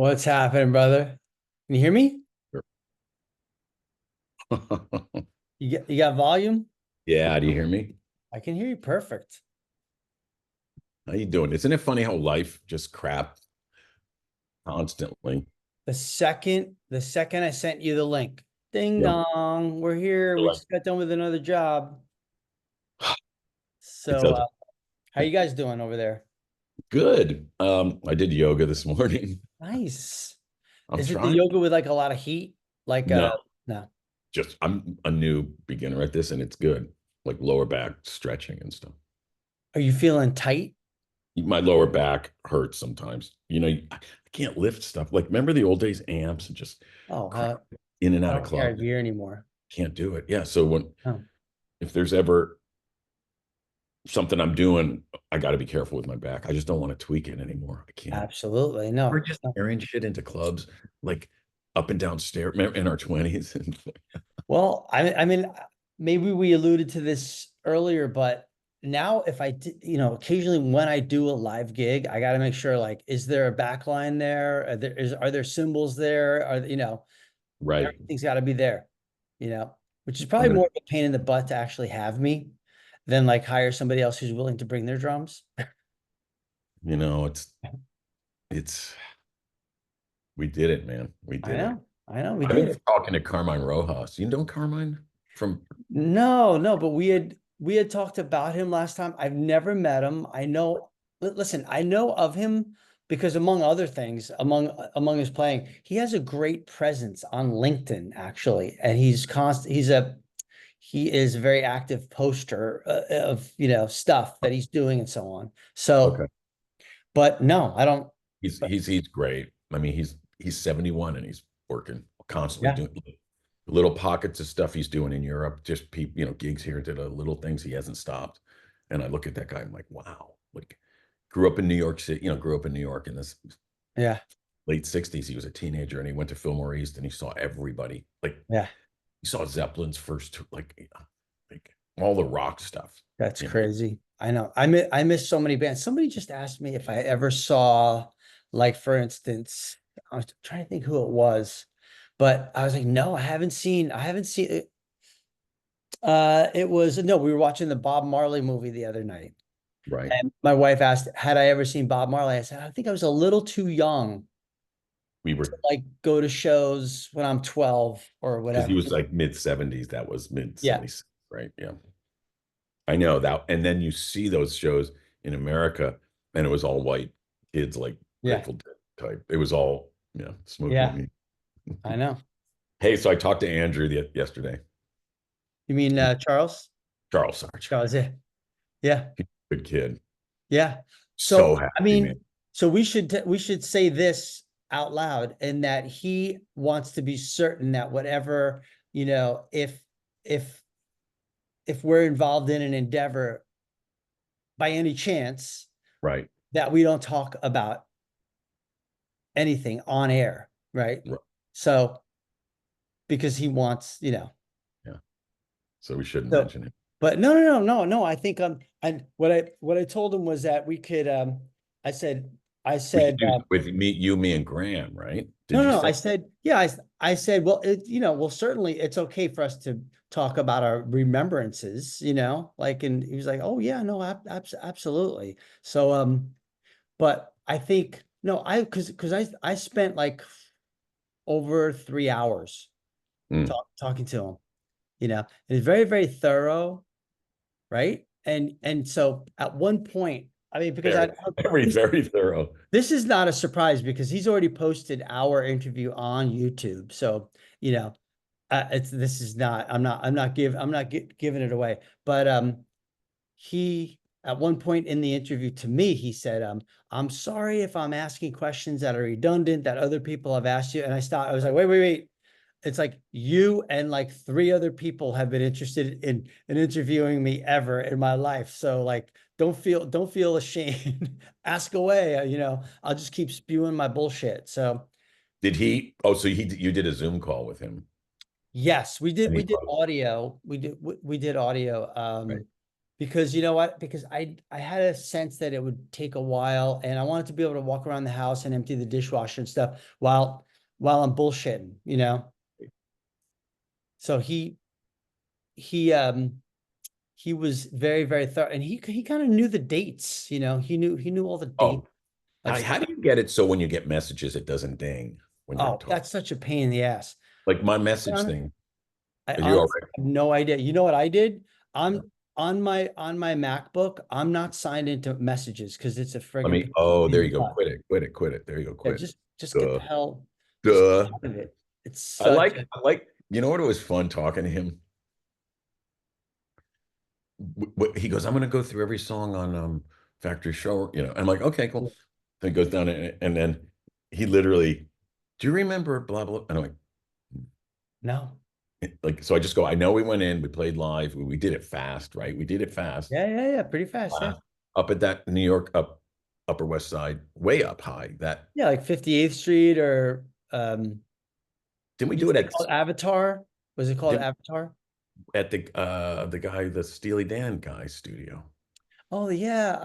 What's happening, brother? Can you hear me? Sure. You got volume? Yeah, do you hear me? I can hear you perfect. How you doing? Isn't it funny how life just crap constantly? The second I sent you the link, ding Yeah. dong, we're here. You're We like, just got done with another job. it So, doesn't. how you guys doing over there? Good. I did yoga this morning. Nice. I'm Is it the trying. yoga with like a lot of heat? Like, No, no. just I'm a new beginner at this and it's good. Like lower back stretching and stuff. Are you feeling tight? My lower back hurts sometimes. I can't lift stuff. Like remember the old days amps and just Oh, crap in and I out of don't carry clubs. gear anymore. Can't do it. Yeah. So Oh, if there's ever something I'm doing, I got to be careful with my back. I just don't want to tweak it anymore. I can't. absolutely. We're No. just No. carrying shit into clubs, like up and down stairs in our 20s. Well, I mean, maybe we alluded to this earlier, but now if I did, occasionally when I do a live gig, I got to make sure like, is there a back line there? Are there cymbals there? Right. Everything's got to be there, which is I'm probably gonna, more of a pain in the butt to actually have me than like hire somebody else who's willing to bring their drums. it's we did it, man. We I did it. know, I know, we I've did been it. talking to Carmine Rojas. You know Carmine from No, no, but we had talked about him last time. I've never met him. I know, listen, I know of him because among other things, among his playing, he has a great presence on LinkedIn actually, and he is a very active poster of stuff that he's doing and so on. So, okay. but no, I don't. But He's great. I mean, he's 71 and he's working constantly yeah, doing little pockets of stuff he's doing in Europe, just gigs here to the little things he hasn't stopped. And I look at that guy, I'm like, wow, like grew up in New York City, grew up in New York in this yeah, late 60s. He was a teenager and he went to Fillmore East and he saw everybody. Like yeah. he saw Zeppelin's first tour, like all the rock stuff, That's you know. crazy. I know. I miss so many bands. Somebody just asked me if I ever saw, like, for instance, I was trying to think who it was, but I was like, no, I haven't seen it. It was no, we were watching the Bob Marley movie the other night, Right. and my wife asked, had I ever seen Bob Marley? I said, I think I was a little too young We to were like go to shows when I'm 12 or because he whatever. was like mid 70s. That was mid Yeah, 76, right? Yeah. I know that. And then you see those shows in America, and it was all white kids, like yeah, Grateful Dead type. It was all, smoking yeah. meat. I know. Hey, so I talked to Andrew yesterday. You mean Charles? Charles Sarge, Charles, yeah, yeah. good kid. Yeah. So, So I happy, man. mean, so we should say this out loud and that he wants to be certain that whatever, if if we're involved in an endeavor by any chance, Right. that we don't talk about anything on air, right? Right. So, because he wants, Yeah. So we shouldn't so, mention it. but no, no, no, no, no. I think and what I told him was that we could I said I We should said do with me, and Graham, right? no, Did you no, I say? said, yeah, I said, well, well, certainly it's okay for us to talk about our remembrances, like, and he was like, oh yeah, no, absolutely. So, but I think, no, because I spent like over 3 hours Mm. talking to him, and it's very, very thorough, right? And so at one point, I mean, because Very, very, this very thorough. This is not a surprise because he's already posted our interview on YouTube. So, you know, it's this is not I'm not giving it away. But he at one point in the interview to me, he said, I'm sorry if I'm asking questions that are redundant that other people have asked you. And I stopped, I was like, wait, wait, wait. It's like you and like three other people have been interested in interviewing me ever in my life. So like don't feel ashamed. Ask away. I'll just keep spewing my bullshit. So Did he? Oh, so you did a Zoom call with him, yes, we did and he we did posted. audio. We did audio. Right. because you know what? Because I had a sense that it would take a while, and I wanted to be able to walk around the house and empty the dishwasher and stuff while I'm bullshitting, you know. So he he was very, very thorough, and he kind of knew the dates, you know. He knew all the dates Oh, of how stuff. do you get it so when you get messages, it doesn't ding when you're Oh, talking? that's such a pain in the ass. Like my message Hon- thing. I Are you all honestly right? have no idea. You know what I did? Yeah. I'm on my MacBook. I'm not signed into messages because it's a Let friggin' me, pain oh, there in you the go. butt. Quit it, quit it, quit it. There you go. Yeah, Quit. just get the Duh. hell, just get Duh. out of it. It's such a You know what? It was fun talking to him. He goes, I'm going to go through every song on Factory Show, you know. I'm like, okay, cool. Then he goes down and then he literally, do you remember blah, blah? And I'm no. like, so I just go, I know we went in, we played live, we did it fast, right? We did it fast. Yeah, yeah, yeah. Pretty fast. Yeah. Up at that New York, Upper West Side, way up high. That Yeah, like 58th Street or didn't we you do it say called Avatar? Was it called did, Avatar? at the guy, the Steely Dan guy studio? Oh yeah.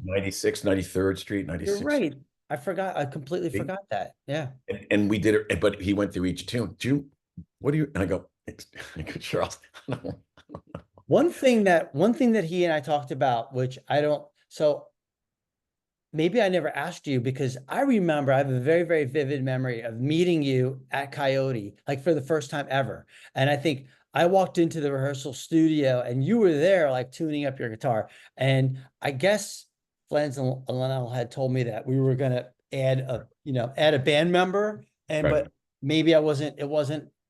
96, 93rd Street, You're 96th right. I forgot. I completely Street. forgot that. Yeah. And we did it, but he went through each tune. Do you, what do you, and I go, I go, Charles, One thing that he and I talked about, which I don't, so maybe I never asked you because I remember I have a very, very vivid memory of meeting you at Coyote, like for the first time ever. And I think I walked into the rehearsal studio and you were there, like tuning up your guitar. And I guess Flans and Lionel had told me that we were gonna add a band member. And right. but maybe it wasn't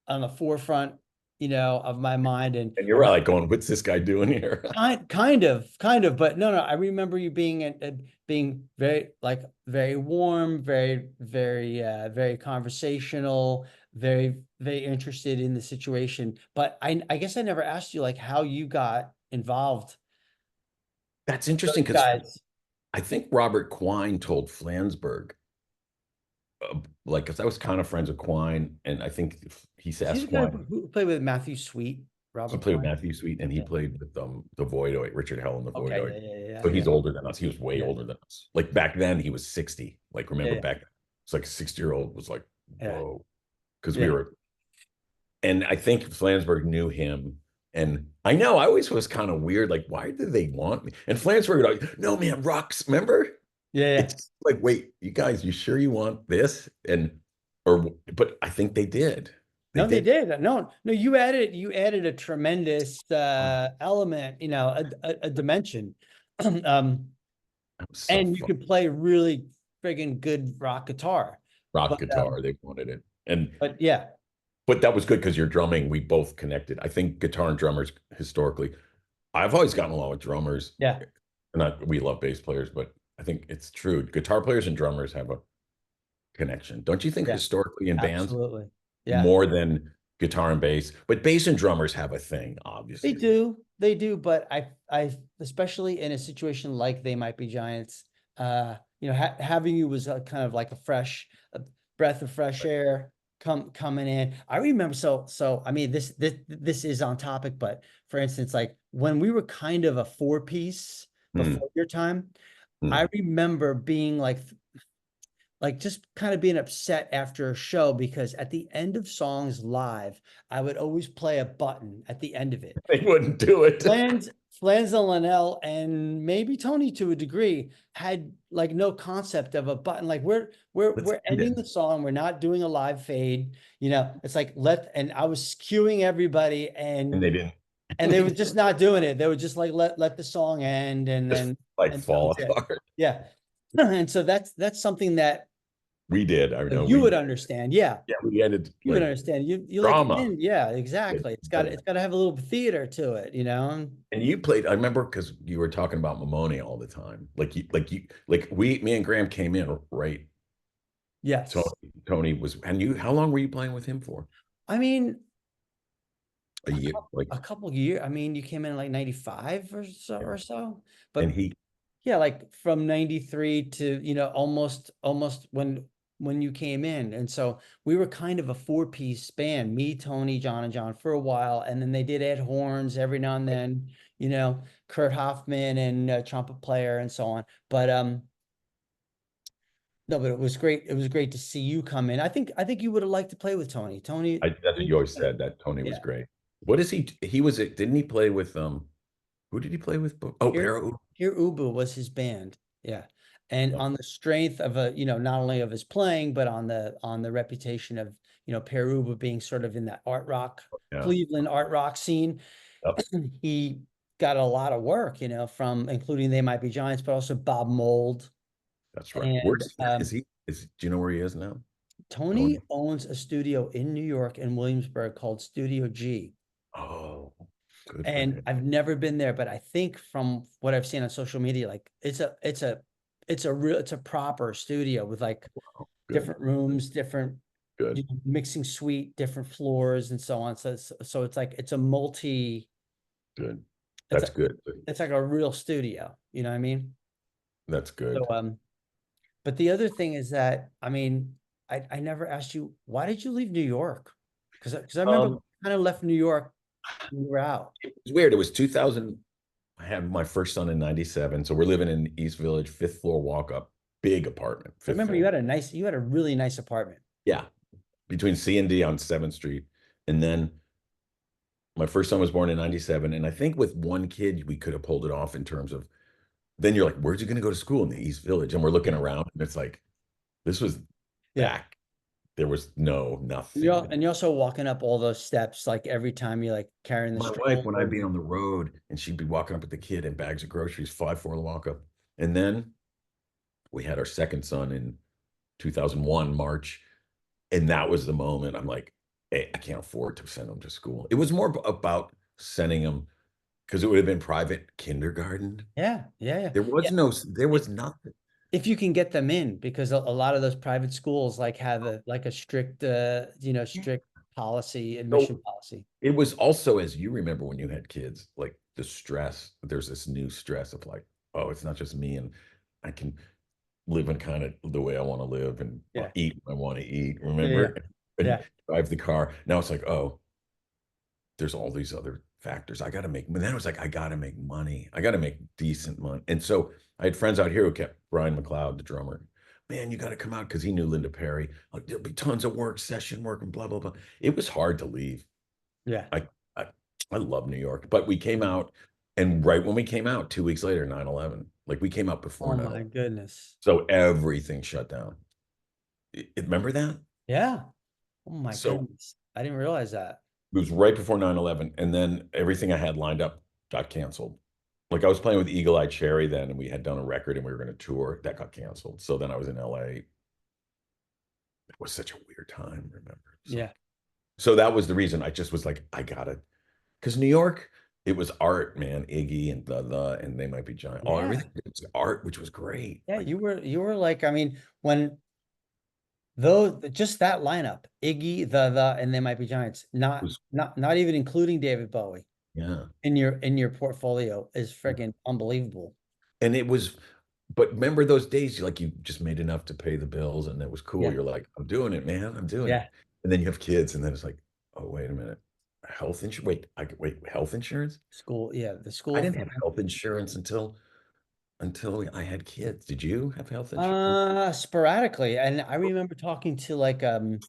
on the forefront, of my mind. And you're like going, what's this guy doing here? Kind of, but no. I remember you being very, like, very warm, very, very, very conversational, very, very interested in the situation. But I guess I never asked you like how you got involved. That's interesting Those because guys. I think Robert Quine told Flansburgh, like, because I was kind of friends with Quine, and I think he Is he the asked guy Quine. who played with Matthew Sweet, He Robert played with Klein? Matthew Sweet, and he Yeah. played with the Voidoid, Richard Hell and the Okay. Voidoid. Yeah. Yeah. Yeah. So Yeah. he's older than us. He was way Yeah. older than us. Like back then, he was 60. Like Yeah. remember Yeah. back, it's like a 60-year-old was like, Yeah. whoa, because we Yeah. were. And I think Flansburgh knew him. And I know I always was kind of weird. Like, why did they want me? And Flansburgh, like, no, man, rocks. Remember? Yeah. Yeah. It's like, wait, you guys, you sure you want this? But I think they did. They No, they did. did. No, you added a tremendous element, a dimension. Um, That was so and you fun. can play really friggin' good rock guitar. Rock But guitar, they wanted it. And but yeah, but that was good because your drumming, we both connected. I think guitar and drummers historically, I've always gotten along with drummers. yeah, Not we love bass players, but I think it's true. Guitar players and drummers have a connection. Don't you think yeah, historically in bands absolutely. Yeah. more than guitar and bass? But bass and drummers have a thing, They obviously. do. They do, but I especially in a situation like They Might Be Giants, having you was kind of like a breath of fresh air coming in. I remember so I mean this is on topic, but for instance, like when we were kind of a four piece Mm, before your time, I mm. remember being like just kind of being upset after a show because at the end of songs live, I would always play a button at the end of it. They wouldn't do it. Flans, Flans and Linnell and maybe Tony to a degree had like no concept of a button. Like we're we're Let's we're end ending it. the song. We're not doing a live fade. It's like and I was cueing everybody And they didn't. and they were just not doing it. They would just like let the song end and Just then like and that fall was it. apart. Yeah. And so that's something that We did. I know you would understand. Yeah. yeah, we ended You would like understand. You like the drama. end. Yeah, exactly. It's got to have a little theater to it. And you played, I remember because you were talking about Mamoni all the time. Me and Graham came in, right? Tony, Yes. Tony was, and you, how long were you playing with him for? I mean, A year, like, a couple years. I mean, you came in like 95 or so. and But he, yeah, like from 93 to, almost when when you came in. And so we were kind of a four-piece band, me, Tony, John, and John for a while. And then they did Ed Horns every now and then, you know, Kurt Hoffman and trumpet player and so on. But no, but it was great. It was great to see you come in. I think you would have liked to play with Tony. That's what you always said, that Tony was Yeah. great. What is he was it? Didn't he play with who did he play with? Oh, Here, Para. Here Ubu was his band. Yeah. And Yeah, on the strength of a, not only of his playing, but on the reputation of, Per Ubu being sort of in that art rock, yeah, Cleveland art rock scene, yep, he got a lot of work, from including They Might Be Giants, but also Bob Mold. that's right. And Where's he at? Do you know where he is now? Tony. Tony owns a studio in New York in Williamsburg called Studio G. Oh, good for And him. I've never been there, but I think from what I've seen on social media, like it's a proper studio with like Oh, good, different rooms, different good, mixing suite, different floors, and so on. So it's like it's a multi. good. It's That's good. it's like a real studio. You know what I mean? That's So good. but the other thing is that I never asked you, why did you leave New York? Because I remember Um, kind of left New York when you were out. it was weird. It was 2000. I had my first son in 97. So we're living in East Village, fifth floor walk up, big apartment, I fifth remember floor. you had a really nice apartment. Yeah. Between C and D on 7th Street. And then my first son was born in 97. And I think with one kid, we could have pulled it off in terms of then you're like, where's he going to go to school in the East Village? And we're looking Yeah. around and it's like, this was Yeah. back. There was nothing. And you're also walking up all those steps like every time you like carrying the My wife, when I'd stroller. be on the road and she'd be walking up with the kid and bags of groceries, 5 4 the walk up. And then we had our second son in 2001, March. And that was the moment I'm like, hey, I can't afford to send him to school. It was more about sending him because it would have been private kindergarten. Yeah, yeah, yeah. There Yeah. was no, there If was nothing. if you can get them in, because a lot of those private schools like have a strict strict policy, admission So policy. it was also, as you remember when you had kids, like the stress, there's this new stress of like, oh, it's not just me and I can live in kind of the way I want to live and Yeah. eat when I want to eat, Yeah, yeah. remember? And Yeah. drive the car. Now it's like, oh, there's all these other factors. I got to make, but then it was like, I got to make money. I got to make decent money. And so I had friends out here who kept Brian McLeod, the drummer. Man, you got to come out because he knew Linda Perry. Like, there'll be tons of work, session work, and blah, blah, blah. It was hard to leave. Yeah. I, I, I love New York, but we came out, and right when we came out, 2 weeks later, 9/11. Like we came out before Oh 9/11. my goodness. So everything shut down. Remember that? Yeah. Oh my So goodness. I didn't realize that. it was right before 9/11, and then everything I had lined up got canceled. Like I was playing with Eagle Eye Cherry then, and we had done a record and we were going to tour. That got canceled. So then I was in LA. It was such a weird time, remember? It's Yeah. like, so that was the reason I just was like, I gotta, because New York, it was art, man. Iggy and and They Might Be Giant. Oh, Yeah. everything it was art, which was great. Yeah. Like You were like, I mean, when though just that lineup, Iggy, and They Might Be Giants, it was, not even including David Bowie yeah. in your portfolio is freaking unbelievable. And it was, but remember those days, like you just made enough to pay the bills and it was cool. Yeah. You're like, I'm doing it, man. I'm doing it. Yeah. And then you have kids, and then it's like, oh, wait a minute. Health insurance? Wait, health insurance? School. Yeah. The I school didn't have thing. health insurance until I had kids. Did you have health insurance? Sporadically. And I remember talking to like an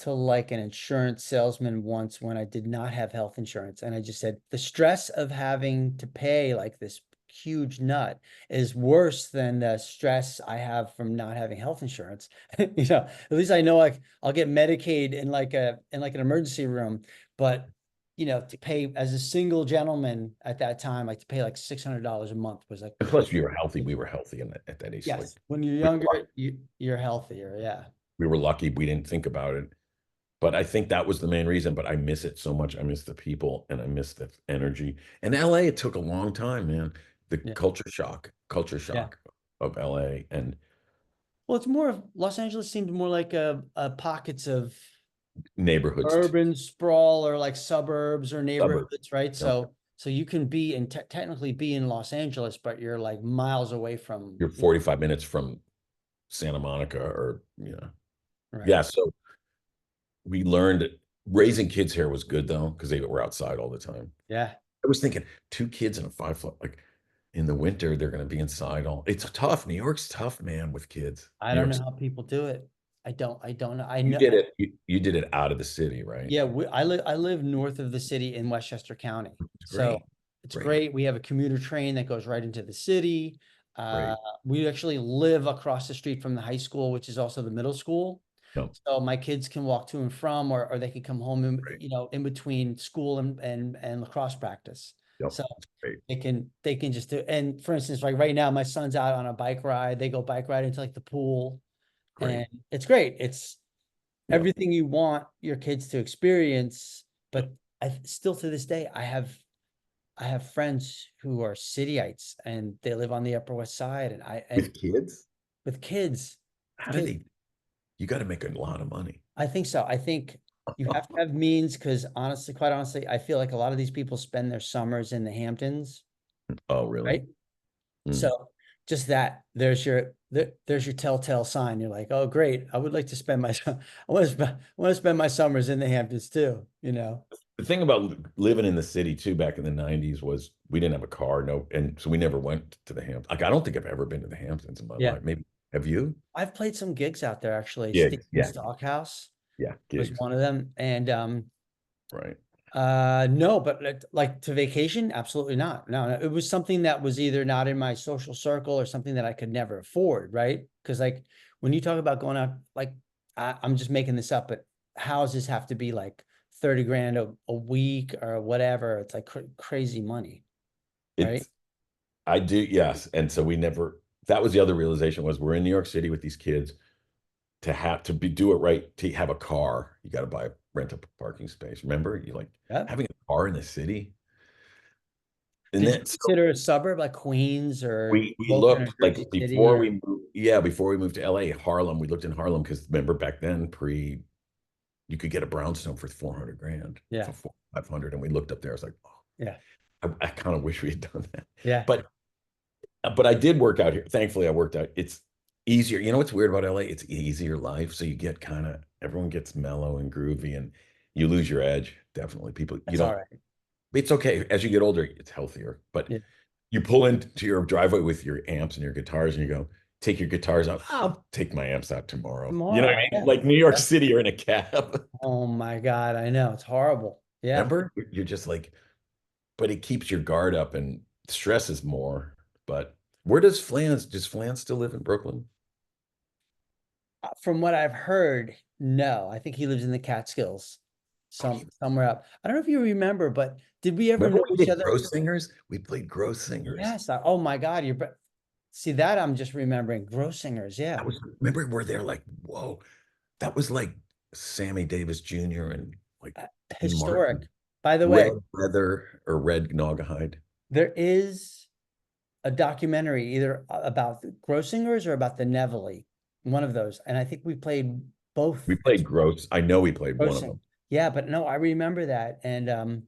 insurance salesman once when I did not have health insurance. And I just said, the stress of having to pay like this huge nut is worse than the stress I have from not having health insurance. At least I know like I'll get Medicaid in like an emergency room, but to pay as a single gentleman at that time, like to pay like $600 a month was like And plus, you were healthy. We were healthy at that age. Like yes, when you're we younger, were, lucky. you're healthier. Yeah. We were lucky. We didn't think about it. But I think that was the main reason. But I miss it so much. I miss the people and I miss the energy. And LA, it took a long time, man. The Yeah. culture Yeah. shock of LA and Well, it's more of Los Angeles seems more like a pockets of neighborhoods, urban sprawl or like suburbs or suburbs. neighborhoods, right? You know, So you can be and technically be in Los Angeles, but you're like miles away from, you're 45 minutes from Santa Monica or Right. yeah. So we learned raising kids here was good though because they were outside all the time. Yeah. I was thinking 2 kids in a 5 foot like in the winter they're going to be inside all. It's tough. New York's tough, man, with kids. I New don't York know City. how people do it. I don't know. I You know. did it. You did it out of the city, right? Yeah, I live north of the city in Westchester County. It's So great. it's Great. great. We have a commuter train that goes right into the city. Uh, Great. we actually live across the street from the high school, which is also the middle school. No, So my kids can walk to and from, or they can come home in, great. in between school and lacrosse practice. Yep. So It's great. they can just do, and for instance, like right now, my son's out on a bike ride. They go bike ride into like the pool, Great. and it's great. It's Yep. everything you want your kids to experience. But I still to this day, I have friends who are cityites and they live on the Upper West Side, and With kids, with kids, how do kids. they? You got to make a lot of money. I think so. I think you have to have means because honestly, quite honestly, I feel like a lot of these people spend their summers in the Hamptons, Oh, really? right? Mm. So just that there's your telltale sign. You're like, oh, great. I would like to spend my I want to spend my summers in the Hamptons too, you know? The thing about living in the city too back in the 90s was we didn't have a car, no, and so we never went to the Hamptons. Like I don't think I've ever been to the Hamptons in my Yeah. life. Maybe have you? I've played some gigs out there actually. Yeah, Steve yeah, Stockhouse yeah, was gigs, one of them. And right? no, but like to vacation, absolutely not. No, no, it was something that was either not in my social circle or something that I could never afford, right? Because like when you talk about going out, like I'm just making this up, but houses have to be like 30 grand a week or whatever. It's like crazy money, right? It's I do, yes. And so we never that was the other realization was we're in New York City with these kids to have to be do it right to have a car, you got to buy rent a parking space. Remember? You like Yeah. having a car in the city. And Did you then so consider a suburb like Queens or we Brooklyn or looked like Jersey City before or we moved, yeah, before we moved to LA, Harlem, we looked in Harlem because remember back then, you could get a brownstone for 400 grand yeah, for 500. And we looked up there. I was like, oh, yeah, I kind of wish we had done that. yeah. But I did work out here. Thankfully, I worked out. It's easier. You know what's weird about LA? It's easier life. So you get kind of everyone gets mellow and groovy and you lose your edge. Definitely. People, you That's all don't, right. it's okay. As you get older, it's healthier. But Yeah. you pull into your driveway with your amps and your guitars and you go, take your guitars out. I'll take my amps out tomorrow. You know what Tomorrow. I mean? Yeah. Like New York Yeah. City, you're in a cab. Oh my God, I know. It's horrible. Yeah. Remember? You're just like, but it keeps your guard up and stresses more. But where does Flans still live in Brooklyn? From what I've heard, no. I think he lives in the Catskills, Oh, somewhere up. I don't know if you remember, but did we ever remember know we each did other? Gross Singers? We played Gross Singers. Yes. Oh my God, see that I'm just remembering. Gross Singers, yeah. Remember we're there like, whoa, that was like Sammy Davis Jr. and like Uh, Dean Historic. Martin, By the way, Red Leather or Red Naugahyde. there is a documentary either about the Grossingers or about the Neville, one of those. And I think we played both We played Gross. I know we played one of Grossing. them. Yeah, but no, I remember that. And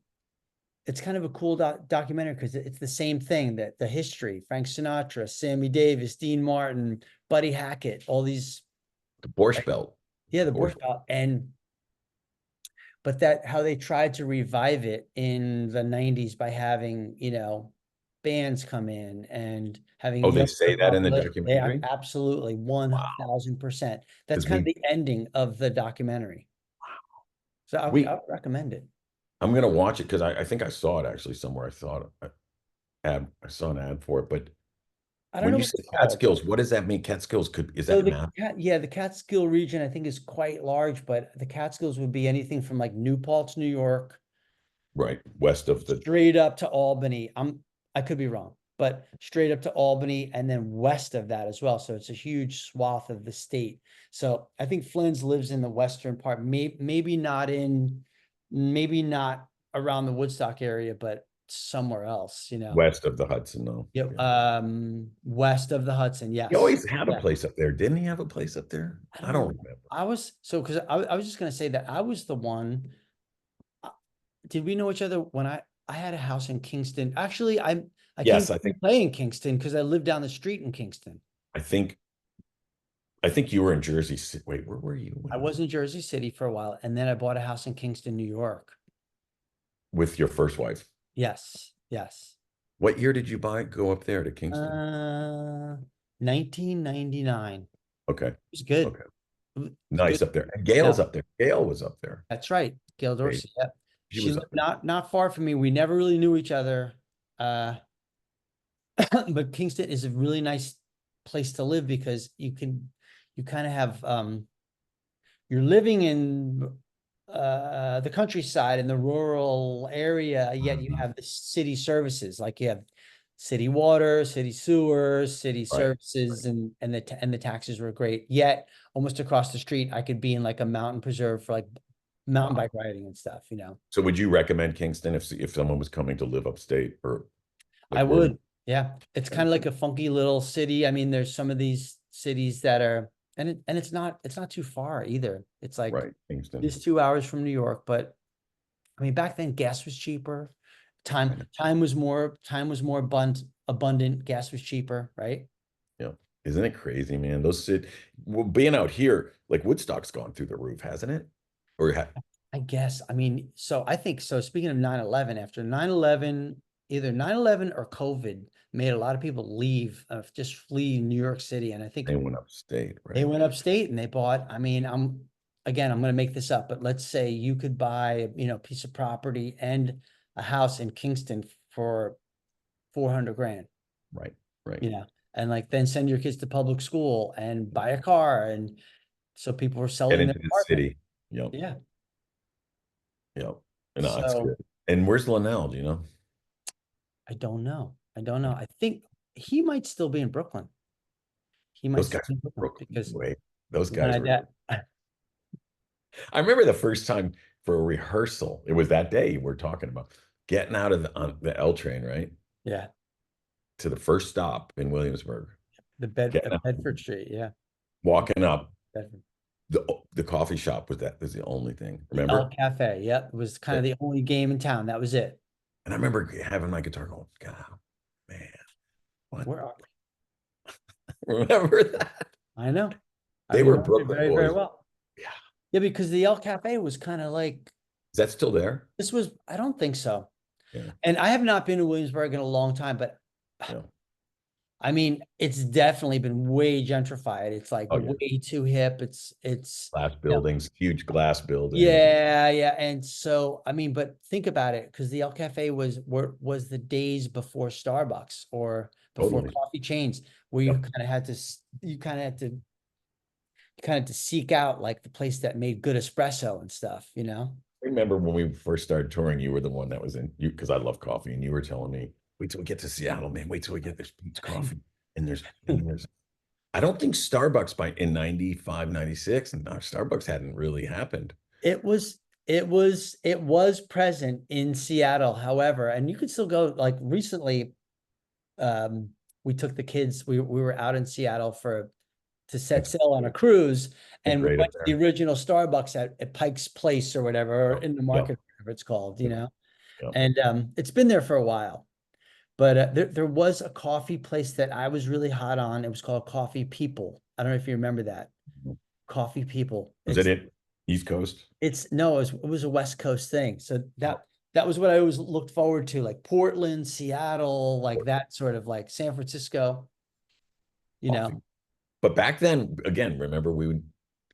it's kind of a cool documentary because it's the same thing that the history, Frank Sinatra, Sammy Davis, Dean Martin, Buddy Hackett, all these, The Borscht Belt. yeah, the Borscht. Borscht Belt. And but that how they tried to revive it in the 90s by having, bands come in and having Oh, they younger say that in the population. Yeah, documentary? absolutely, Wow. 1000%. That's Because kind of the ending of the documentary. So we I would recommend it. I'm gonna watch it because I think I saw it actually somewhere. I saw an ad for it. But I don't when know you what say it's called. Catskills, what does that mean? Catskills is So that map? the Catskill region, I think, is quite large, but the Catskills would be anything from like New Paltz, New York, Right. West of the straight up to Albany. I could be wrong, but straight up to Albany and then west of that as well. So it's a huge swath of the state. So I think Flynn's lives in the western part, maybe not around the Woodstock area, but somewhere else, west of the Hudson, though. Yep. Yeah. West of the Hudson. He Yes. always had a Yeah. place up there. Didn't he have a place up there? I I don't don't know. remember. Because I was just gonna say that I was the one. uh, Did we know each other when I had a house in Kingston? Actually, I came Yes, to play in Kingston because I lived down the street in Kingston. I think I think you were in Jersey City. Wait, where were you I when was in Jersey City for a while, and then I bought a house in Kingston, New York. with your first wife? Yes, yes. What year did you go up there to Kingston? Uh, 1999. It Okay. was good. Okay. It was good. Nice up there. And Gail's Yeah, up there. Gail was up there. that's right. Gail Great. Dorsey. Yeah. She She was lived up there. not far from me. We never really knew each other. Uh, but Kingston is a really nice place to live because you kind of have you're living in the countryside in the rural area, yet you Mhm. have the city services, like you have city water, city sewers, city Right. services, and the taxes were great. Yet almost across the street, I could be in like a mountain preserve for like mountain Wow. bike riding and stuff, you know. So would you recommend Kingston if someone was coming to live upstate or I like where would would, yeah. It's kind of like a funky little city. I mean, there's some of these cities that are, and it's not too far either. It's like right, Kingston? just 2 hours from New York, but I mean, back then gas was cheaper. I know. Time was more abundant. Gas was cheaper, right? Yeah. Isn't it crazy, man? Well, being out here, like Woodstock's gone through the roof, hasn't it? Or I guess. I mean, so I think so. Speaking of 9/11, after 9/11, either 9/11 or COVID made a lot of people leave, just flee New York City. And I think they went upstate, they right? went upstate and they bought, I mean, I'm going to make this up, but let's say you could buy, a piece of property and a house in Kingston for 400 grand, Right, right. you know, and like then send your kids to public school and buy a car. And so people were Get selling their into the apartment. city. Yep, Yeah. yep. And that's So good. And where's Linnell, do you know? I don't know. I don't know. I think he might still be in Brooklyn. He might Those still guys be in were Brooklyn Brooklyn. because Wait, those when guys I were. dad, I remember the first time for a rehearsal. It was that day we're talking about getting out of on the L train, right? yeah, To the first stop in Williamsburg. Getting out, Bedford Street. Yeah. walking up. Bedford. The coffee shop was the only thing. The El Remember? Cafe. Yep. It was kind Yeah. of the only game in town. That was it. And I remember having my guitar going, God, man, what? Where are Remember that? I know. I They were remember it Brooklyn very, very boys. well. Yeah. Yeah, because the El Cafe was kind of like Is that still there? I don't think so. Yeah. And I have not been to Williamsburg in a long time, but Yeah. I mean, it's definitely been way gentrified. It's like Oh, yeah. way too hip. Glass you know, buildings, huge glass buildings. yeah, yeah. And so, I mean, but think about it, because the El Cafe was the days before Starbucks or before Totally. coffee chains, where Yep. you kind of had to seek out like the place that made good espresso and stuff, you know? I remember when we first started touring, you were the one that was in you because I love coffee, and you were telling me, wait till we get to Seattle, man. Wait till we get this Pete's coffee. And there's I don't think Starbucks by in 95, 96, and Starbucks hadn't really happened. It was present in Seattle, however, and you could still go like recently. Um, we took the kids, we were out in Seattle to set It's sail on a cruise, been and we great up went to the there. original Starbucks at Pike's Place or whatever, or Yep. in the Yep. market, whatever it's called, you Yep. know. Yep. And it's been there for a while. But there was a coffee place that I was really hot on. It was called Coffee People. I don't know if you remember that. Coffee People. Was that it? East Coast? It's no, it was a West Coast thing. So Oh, that was what I always looked forward to, like Portland, Seattle, like that sort of like San Francisco, you coffee. know, But back then, again, remember we would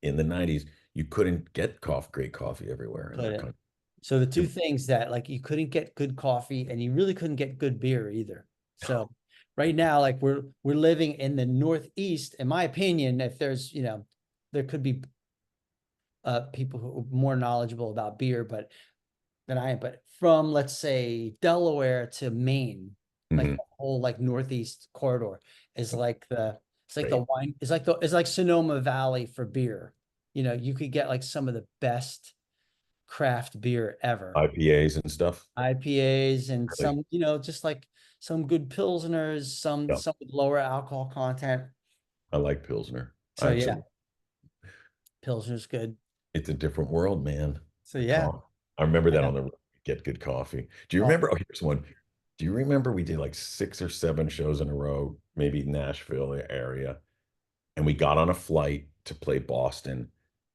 in the 90s, you couldn't get great coffee everywhere in that couldn't. country. So the two It- things that like you couldn't get good coffee and you really couldn't get good beer either. So right now, like we're living in the Northeast, in my opinion, if there's, there could be people who are more knowledgeable about beer, but than I am, but from let's say Delaware to Maine, like Mhm. the whole like Northeast corridor is like it's like the Great. wine, it's like Sonoma Valley for beer. You could get like some of the best craft beer ever. IPAs and stuff. IPAs and Really? some, just like some good pilsners, Yeah. some with lower alcohol content. I like Pilsner. So yeah, Absolutely. pilsner's good. It's a different world, man. So yeah, Oh, I remember I that know. on the road. Get good coffee. Do you Oh, remember? Oh, here's one. Do you remember we did like 6 or 7 shows in a row, maybe Nashville area, and we got on a flight to play Boston,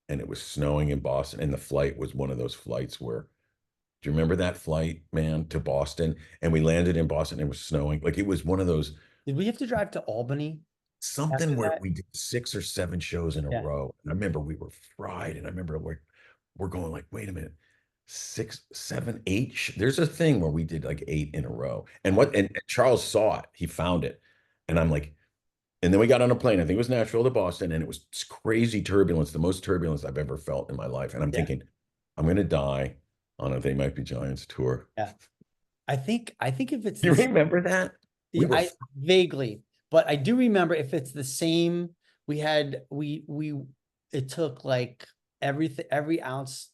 and it was snowing in Boston, and the flight was one of those flights where, do you remember that flight, man, to Boston? And we landed in Boston, and it was snowing. Like it was one of those Did we have to drive to Albany something after where that? we did 6 or 7 shows in a Yeah. row. And I remember we were fried, and I remember we're going like, wait a minute, 6, 7, 8. There's a thing where we did like 8 in a row. And what and Charles saw it, he found it. And I'm like, and then we got on a plane. I think it was Nashville to Boston, and it was crazy turbulence, the most turbulence I've ever felt in my life. And I'm Yeah. thinking, I'm gonna die on a They Might Be Giants tour. Yeah. I think if it's You this, remember that? We were I vaguely, but I do remember if it's the same, we had we it took like every ounce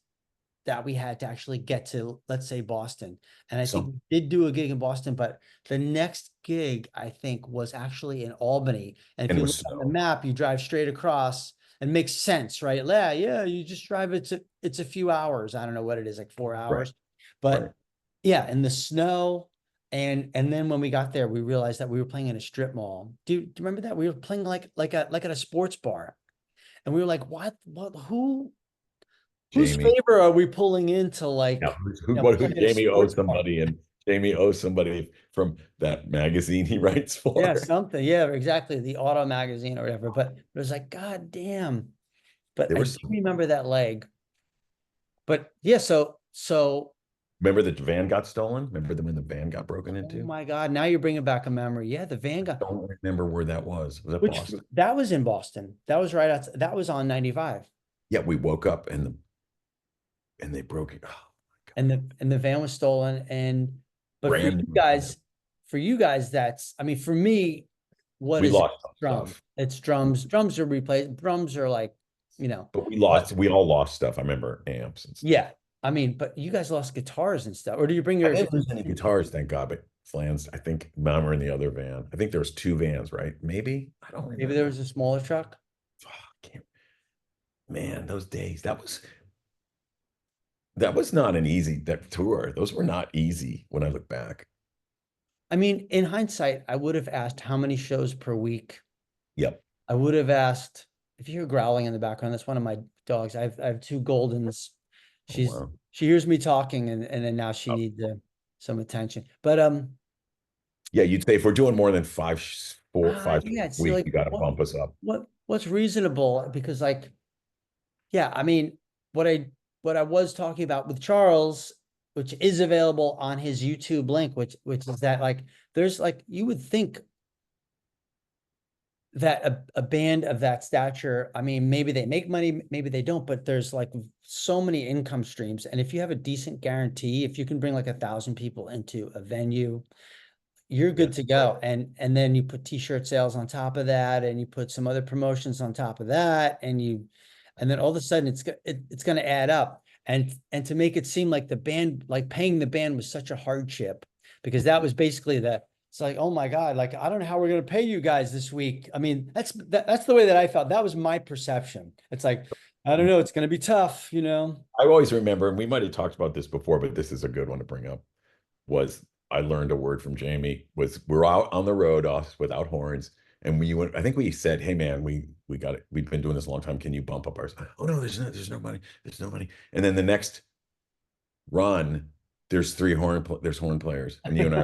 that we had to actually get to, let's say, Boston. And I think some, we did do a gig in Boston, but the next gig I think was actually in Albany. And if and it you was look on the snow. map, you drive straight across and makes sense, right? Yeah, yeah, you just drive it's a few hours. I don't know what it is, like four Right, hours. right. But yeah, and the snow. And then when we got there, we realized that we were playing in a strip mall. Do you remember that? We were playing like at a sports bar. And we were like, what, whose Jamie. favor are we pulling into Yeah, like, who playing at a Jamie owes sports bar? somebody, and Jamie owes somebody from that magazine he writes Yeah, for. something. Yeah, exactly. The auto magazine or whatever. But it was like, God damn. But There I were do some. remember that leg. But yeah, so Remember the van got stolen? Remember when the van got broken oh into? my God, now you're bringing back a memory. Yeah, the Vanguard, Don't remember where that was. Was that which Boston? that was in Boston. That was right outside, that was on 95. Yeah, we woke up and they broke it. Oh my God. And the van was stolen. And but Brand new van. for you guys, that's, I mean, for me, what We is it? lost some Drums. stuff, It's drums. Drums are replaced. Drums are like, you know, but but we all lost stuff. I remember amps and stuff. yeah. I mean, but you guys lost guitars and stuff. Or do you bring I your didn't lose any guitars, thank God, but flans, I think mine were in the other van. I think there was 2 vans, right? Maybe. I don't maybe there remember. was a smaller truck? Oh, I can't, man, those days. That was not an easy that tour. Those were not easy when I look back. I mean, in hindsight, I would have asked how many shows per week. Yep. I would have asked if you hear growling in the background, that's one of my dogs. I have two Goldens. Oh She's wow. she hears me talking and then now she Oh, needs some attention. But yeah, you'd say if we're doing more than 5, yeah, it's a week, like you got to bump us up. what's reasonable? Because like, yeah, I mean, what I what I was talking about with Charles, which is available on his YouTube link, which is that like there's like you would think that a band of that stature, I mean, maybe they make money, maybe they don't, but there's like so many income streams. And if you have a decent guarantee, if you can bring like 1,000 people into a venue, you're Yeah. good to go. And then you put t-shirt sales on top of that, and you put some other promotions on top of that, and then all of a sudden it's going to add up. And to make it seem like the band, like paying the band was such a hardship, because that was basically it's like, oh my God, like I don't know how we're going to pay you guys this week. I mean, that's the way that I felt. That was my perception. It's like, I don't know, it's going to be tough, you know? I always remember, and we might have talked about this before, but this is a good one to bring up. Was I learned a word from Jamie, was we're out on the road off without horns, and we went, I think we said, hey man, we got it, we've been doing this a long time, can you bump up ours? Oh no, there's no money, there's no money. And then the next run, there's horn players, and you and I,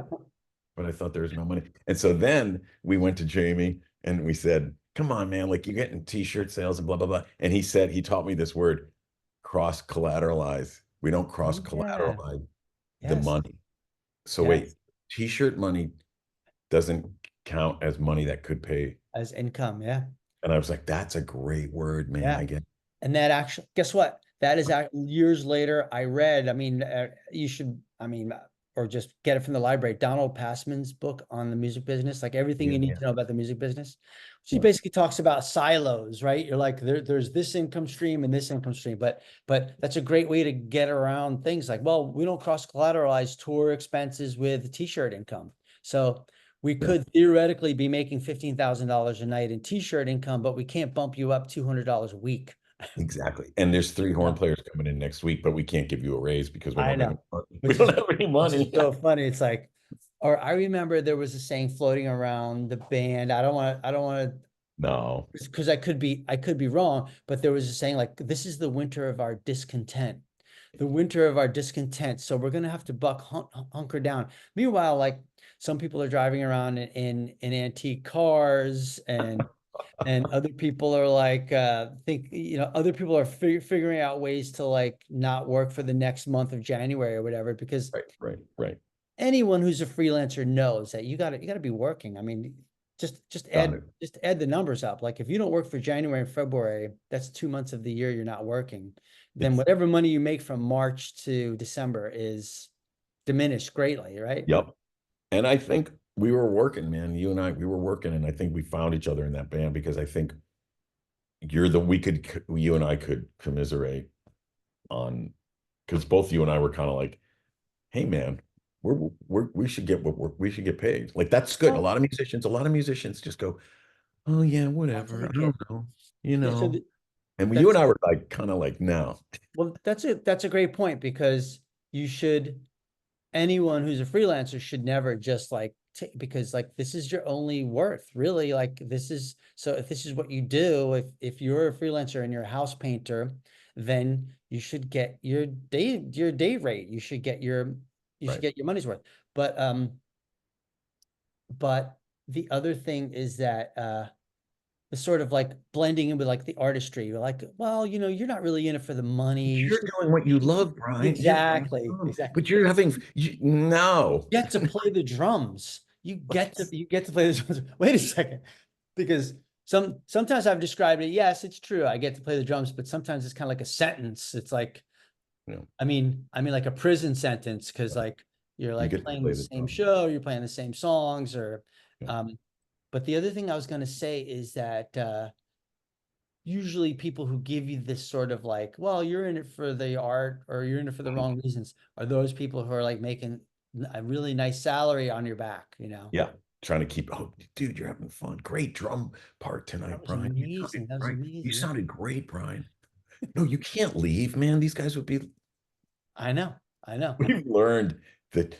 but I thought there was no money. And so then we went to Jamie and we said, come on man, like you're getting t-shirt sales and blah blah blah. And he said, he taught me this word, cross collateralize. We don't cross Oh, yeah. collateralize the Yes. money. So wait, Yes. t-shirt money doesn't count as money that could pay. As income. Yeah. And I was like, that's a great word, man. Yeah. I get. And that actually, guess what? That is years later. I read, I mean, you should, I mean, or just get it from the library. Donald Passman's book on the music business, like everything Yeah, you need yeah, to know about the music business. She yeah. basically talks about silos, right? You're like, there's this income stream and this income stream, but that's a great way to get around things like, well, we don't cross collateralize tour expenses with t-shirt income. So we Yeah, could theoretically be making $15,000 a night in t-shirt income, but we can't bump you up $200 a week. exactly. And there's 3 horn Yeah, players coming in next week, but we can't give you a raise because we I don't have know, any money. We which don't is have any which is money. so funny. It's like, or I remember there was a saying floating around the band. I don't want to No. because I could be wrong, but there was a saying like this is the winter of our discontent. The winter of our discontent. So we're gonna have to hunker down. Meanwhile, like some people are driving around in antique cars and other people are like think other people are figuring out ways to like not work for the next month of January or whatever because Right, right, right. anyone who's a freelancer knows that you got to be working. I mean, just Got add it. just add the numbers up. Like if you don't work for January and February, that's 2 months of the year you're not working. Then It's, whatever money you make from March to December is diminished greatly, right? yep. And I think we were working, man. You and I, we were working, and I think we found each other in that band because I think you and I could commiserate on, because both you and I were kind of like, hey, man, we should get we should get paid. Like that's good. Well, A lot of musicians just go, oh yeah, I'll whatever. I take it. don't know, you Yeah, so know. And when you and that's I were like, kind of like, no, well, that's a great point because you should anyone who's a freelancer should never just like because like this is your only worth really like this is so if this is what you do if you're a freelancer and you're a house painter then you should get your day rate you should right, get your money's worth but the other thing is that the sort of like blending in with like the artistry you're like well you're not really in it for the money but you're doing what you love, Brian. You're exactly exactly but you're having no. get to play the drums. You get to play the drums. Wait a second, because sometimes I've described it. Yes, it's true. I get to play the drums, but sometimes it's kind of like a sentence. It's like, You know, I mean, like a prison sentence, because like you're you like get to playing play the the same drums. show, you're playing the same songs, or, Yeah. um, but the other thing I was going to say is that usually people who give you this sort of like, well, you're in it for the art or you're in it for the wrong reasons, are those people who are like making a really nice salary on your back. Yeah. Trying to keep, oh, dude, you're having fun. Great drum part That tonight, was Brian. amazing. That was You amazing. Yeah. sounded great, Brian. No, you can't leave, man. These guys would be, I know. I know. we've learned that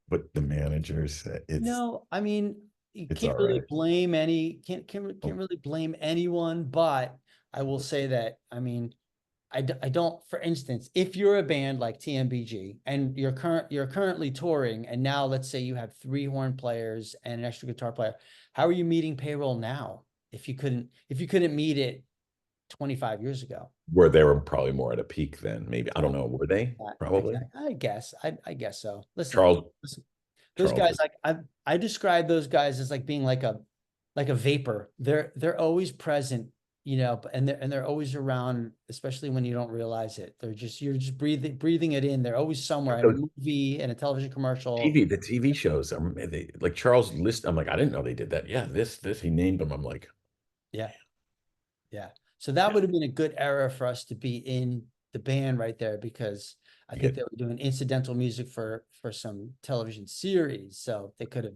what the managers, No, I mean, you it's can't all really right. blame any can't Oh, really blame anyone, but I will say that I mean, I don't, for instance, if you're a band like TMBG and you're currently touring and now let's say you have three horn players and an extra guitar player, how are you meeting payroll now if you couldn't meet it 25 years ago? where they were probably more at a peak then, maybe. I don't know. Were they? Probably. Exactly. I guess so. Charles, Listen, those Charles guys was, like I describe those guys as like being like a vapor. They're always present, and they're always around, especially when you don't realize it. You're just breathing it in. They're always somewhere in a those movie, in a television commercial. TV, the TV shows. They like Charles List. I'm like, I didn't know they did that. Yeah, this. He named them. I'm like, Yeah, yeah. So that yeah, would have been a good era for us to be in the band right there because I you think get, they were doing incidental music for some television series. So they could have.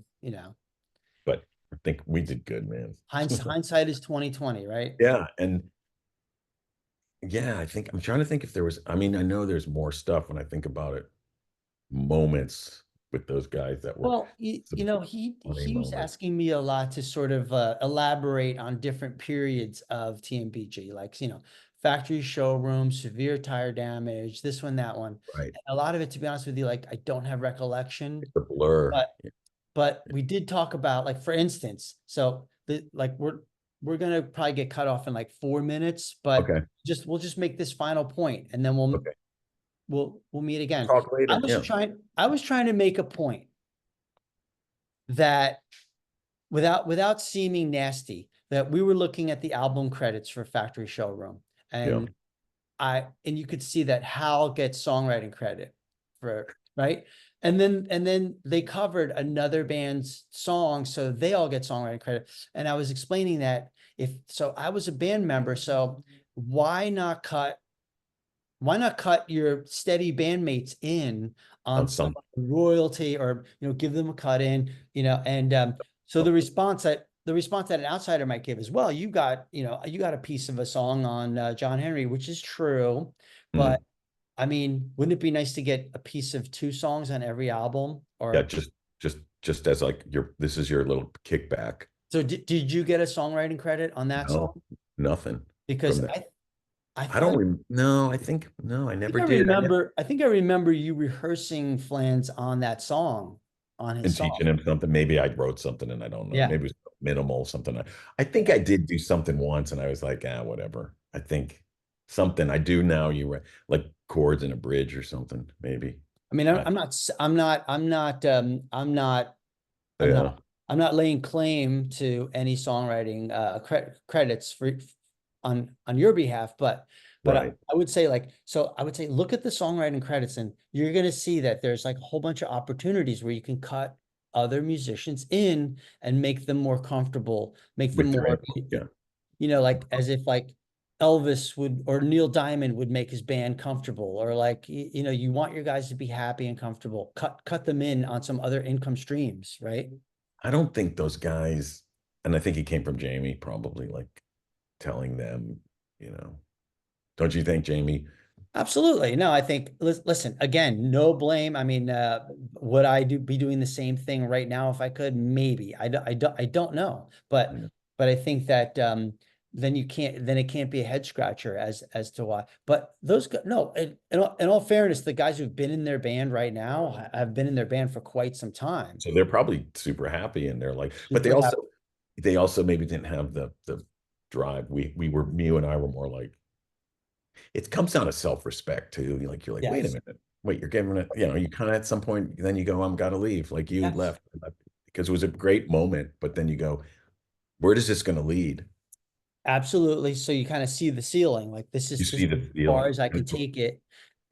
but I think we did good, man. Hindsight is 2020, right? Yeah, and yeah, I think I'm trying to think if there was. I mean, I know there's more stuff when I think about it. Moments with those guys that were Well, some he funny he was moments. asking me a lot to sort of elaborate on different periods of TMBG, like factory showroom, severe tire damage, this one, that one. Right, And a lot of it, to be honest with you, like I don't have recollection, it's a blur. but we did talk about like for instance, so the like we're gonna probably get cut off in like 4 minutes, but Okay, we'll just make this final point and then we'll okay. we'll we'll meet again. Talk later. Yeah. I was trying to make a point that without seeming nasty, that we were looking at the album credits for Factory Showroom, Yeah. and you could see that Hal gets songwriting credit for right, and then they covered another band's song, so they all get songwriting credit. And I was explaining that if so, I was a band member, so why not cut your steady bandmates in on On some some. royalty or give them a cut in, and so the response that an outsider might give is, well, you got a piece of a song on John Henry, which is true, but Mm. I mean, wouldn't it be nice to get a piece of two songs on every album? Yeah, Or just as like your this is your little kickback. So did you get a songwriting credit on that song? No, nothing Because from that. I I thought don't rem no, I think no, I think never I did. I never remember I think I remember you rehearsing Flans on that song, on his and song. teaching him something. Maybe I wrote something and I don't know. Yeah. Maybe it was minimal something. I think I did do something once and I was like, ah, whatever. I think something I do now, like chords in a bridge or something, maybe. I mean, I, I'm not, yeah, I'm not laying claim to any songwriting credits for on your behalf, but right. I would say like so I would say look at the songwriting credits and you're gonna see that there's like a whole bunch of opportunities where you can cut other musicians in and make them more comfortable, make them With their more, input. Yeah. like as if like Elvis would or Neil Diamond would make his band comfortable, or like you want your guys to be happy and comfortable. Cut them in on some other income streams, right? I don't think those guys, and I think he came from Jamie, probably like telling them, you know, don't you think, Jamie? Absolutely. No, I think listen, again, no blame. I mean, would I be doing the same thing right now if I could? Maybe. I don't know. You know, But I think that then it can't be a head scratcher as to why. But those no, in all fairness, the guys who've been in their band right now have been in their band for quite some time. so they're probably super happy and they're like, but Super happy. they also maybe didn't have the drive. You and I were more like, it comes down to self-respect too. You're like, wait a Yes. minute, wait, you're giving it, you kind of at some point, then you go, I'm gotta leave. Like you Yes. left because it was a great moment, but then you go, where is this going to lead? Absolutely. So you kind of see the ceiling, like You this see is the as far feeling. as I can take it.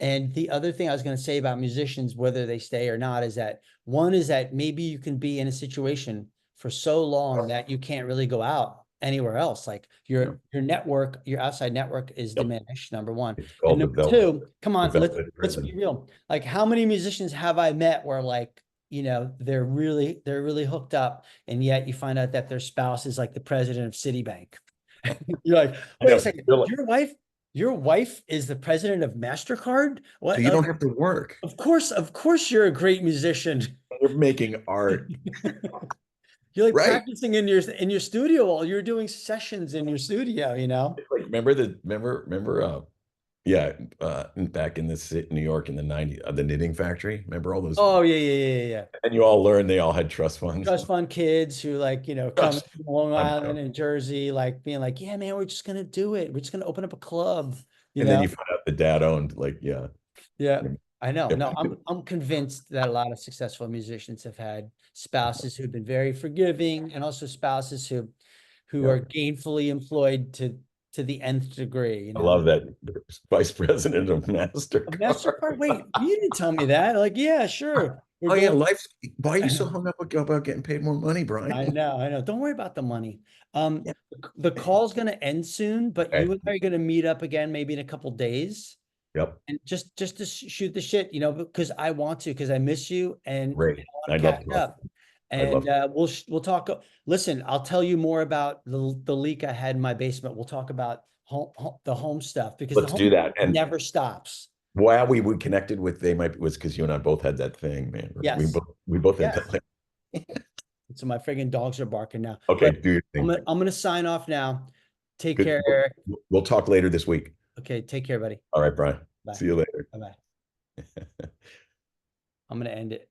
And the other thing I was going to say about musicians, whether they stay or not, is that one is that maybe you can be in a situation for so long that you can't really go out anywhere else. Like Yeah. your network, your outside network is Yep. diminished, number one. It's And called number two, come the on, velvet let's be prison. real. Like how many musicians have I met where like, they're really hooked up, and yet you find out that their spouse is like the president of Citibank. You're like, I wait a know. second, your wife is the president of MasterCard? So What? you don't Like, have to work. of course you're a great musician. You're making art, You're like right? practicing in your studio while you're doing sessions in your studio, you know? Like remember yeah, back in New York in the 90s, the knitting factory. Remember all those? Oh yeah. And you all learned they all had trust funds. Trust fund kids who like, come Trust from Long fund. Island and Jersey, like being like, yeah, man, we're just gonna do it. We're just gonna open up a club, you And then know? you find out the dad owned, like, yeah. Yeah, Yeah. I know. Yeah. No, I'm convinced that a lot of successful musicians have had spouses who've been very forgiving, and also spouses who Yeah. are gainfully employed to the nth degree, I love that vice president of A MasterCard. MasterCard, wait, you didn't tell me that. Like, yeah, sure. We're Oh yeah, going. life's why are you so hung up about getting paid more money, Brian? I know. Don't worry about the money. Yeah. The call's gonna end soon, but you Okay. and I are gonna meet up again maybe in a couple days. Yep. And just to shoot the shit, because I want to, because I miss you, and Great. I want I'd to love catch to talk. up. I'd love And to. we'll talk. Listen, I'll tell you more about the leak I had in my basement. We'll talk about the home stuff, because the Let's home do that. And never stops. why we connected with they might was because you and I both had that thing, man. Yes, We both had that yes. thing. So my friggin' dogs are barking now. Okay, But do your thing. I'm gonna sign off now. Take Good. care, Eric. We'll talk later this week. Okay, take care, buddy. All right, Brian. Bye. See you later. Bye bye. I'm gonna end it.